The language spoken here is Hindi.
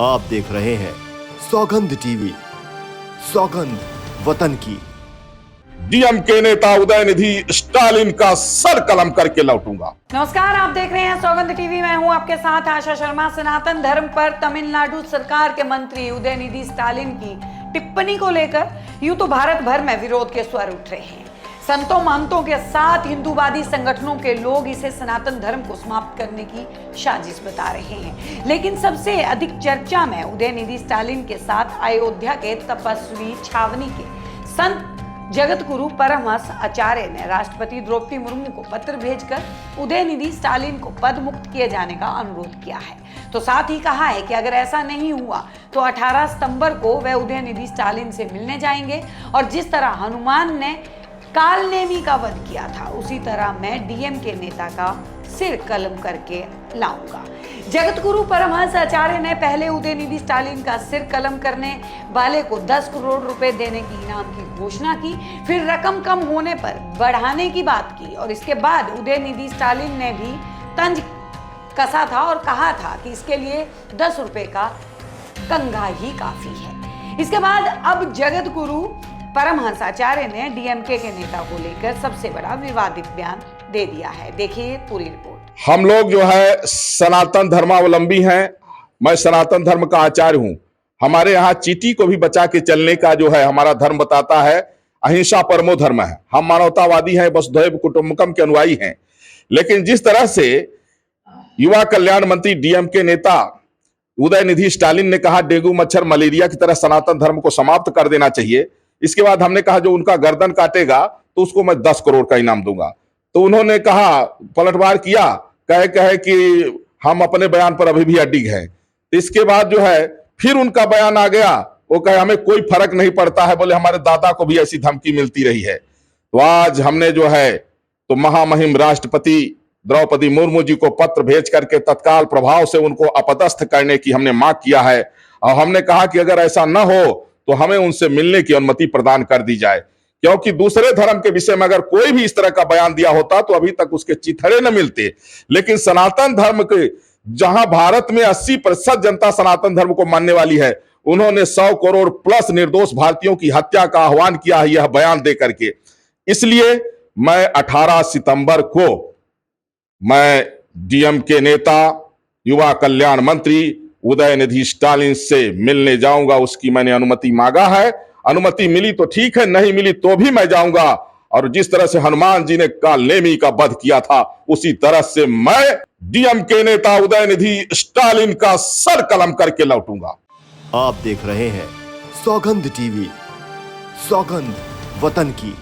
आप देख रहे हैं सौगंध टीवी, सौगंध वतन की। डीएमके नेता उदयनिधि स्टालिन का सर कलम करके लौटूंगा। नमस्कार, आप देख रहे हैं सौगंध टीवी। मैं हूं आपके साथ आशा शर्मा। सनातन धर्म पर तमिलनाडु सरकार के मंत्री उदयनिधि स्टालिन की टिप्पणी को लेकर यूं तो भारत भर में विरोध के स्वर उठ रहे हैं। संतों महंतों के साथ हिंदूवादी संगठनों के लोग इसे सनातन धर्म को समाप्त करने की साजिश बता रहे हैं। लेकिन सबसे अधिक चर्चा में उदयनिधि स्टालिन के साथ अयोध्या के तपस्वी छावनी के संत जगत गुरु परमहंस आचार्य ने राष्ट्रपति द्रौपदी मुर्मू को पत्र भेजकर उदयनिधि स्टालिन को पद मुक्त किए जाने का अनुरोध किया है। तो साथ ही कहा है कि अगर ऐसा नहीं हुआ तो 18 सितंबर को वह उदयनिधि स्टालिन से मिलने जाएंगे और जिस तरह हनुमान ने कालनेमी का वध किया था उसी तरह मैं डीएमके नेता का सिर कलम करके लाऊंगा। जगत गुरु परमहंस आचार्य ने पहले उदयनिधि स्टालिन का सिर कलम करने वाले को 10 करोड़ रुपए देने की इनाम की घोषणा की, फिर रकम कम होने पर बढ़ाने की बात की और इसके बाद उदयनिधि स्टालिन ने भी तंज कसा था और कहा था कि इसके लिए 10 रुपए का कंगा ही काफी है। इसके बाद अब जगत गुरु परमहंस आचार्य ने डीएमके के नेता को लेकर सबसे बड़ा विवादित बयान दे दिया है। देखिए पूरी रिपोर्ट। हम लोग जो है सनातन धर्मावलंबी हैं। मैं सनातन धर्म का आचार्य हूं। हमारे यहाँ चींटी को भी बचा के चलने का जो है हमारा धर्म बताता है। अहिंसा परमो धर्म है। हम मानवतावादी हैं, वसुधैव कुटुंबकम के अनुयायी हैं। लेकिन जिस तरह से युवा कल्याण मंत्री डीएमके नेता उदयनिधि स्टालिन ने कहा डेंगू मच्छर मलेरिया की तरह सनातन धर्म को समाप्त कर देना चाहिए, इसके बाद हमने कहा जो उनका गर्दन काटेगा तो उसको मैं 10 करोड़ का इनाम दूंगा। तो उन्होंने कहा, पलटवार किया, कहे कि हम अपने बयान पर अभी भी अडिग हैं। इसके बाद जो है फिर उनका बयान आ गया, वो कहे हमें कोई फर्क नहीं पड़ता है, बोले हमारे दादा को भी ऐसी धमकी मिलती रही है। तो आज हमने जो है तो महामहिम राष्ट्रपति द्रौपदी मुर्मू जी को पत्र भेज करके तत्काल प्रभाव से उनको अपदस्थ करने की हमने मांग किया है और हमने कहा कि अगर ऐसा न हो तो हमें उनसे मिलने की अनुमति प्रदान कर दी जाए, क्योंकि दूसरे धर्म के विषय में अगर कोई भी इस तरह का बयान दिया होता तो अभी तक उसके चिथड़े न मिलते। लेकिन सनातन धर्म के जहां भारत में 80% जनता सनातन धर्म को मानने वाली है, उन्होंने 100 करोड़ प्लस निर्दोष भारतीयों की हत्या का आह्वान किया है यह बयान दे करके। इसलिए मैं 18 सितंबर को मैं डीएमके नेता युवा कल्याण मंत्री उदयनिधि स्टालिन से मिलने जाऊंगा। उसकी मैंने अनुमति मांगा है। अनुमति मिली तो ठीक है, नहीं मिली तो भी मैं जाऊंगा। और जिस तरह से हनुमान जी ने कालनेमी का वध किया था उसी तरह से मैं डीएमके नेता उदयनिधि स्टालिन का सर कलम करके लौटूंगा। आप देख रहे हैं सौगंध टीवी, सौगंध वतन की।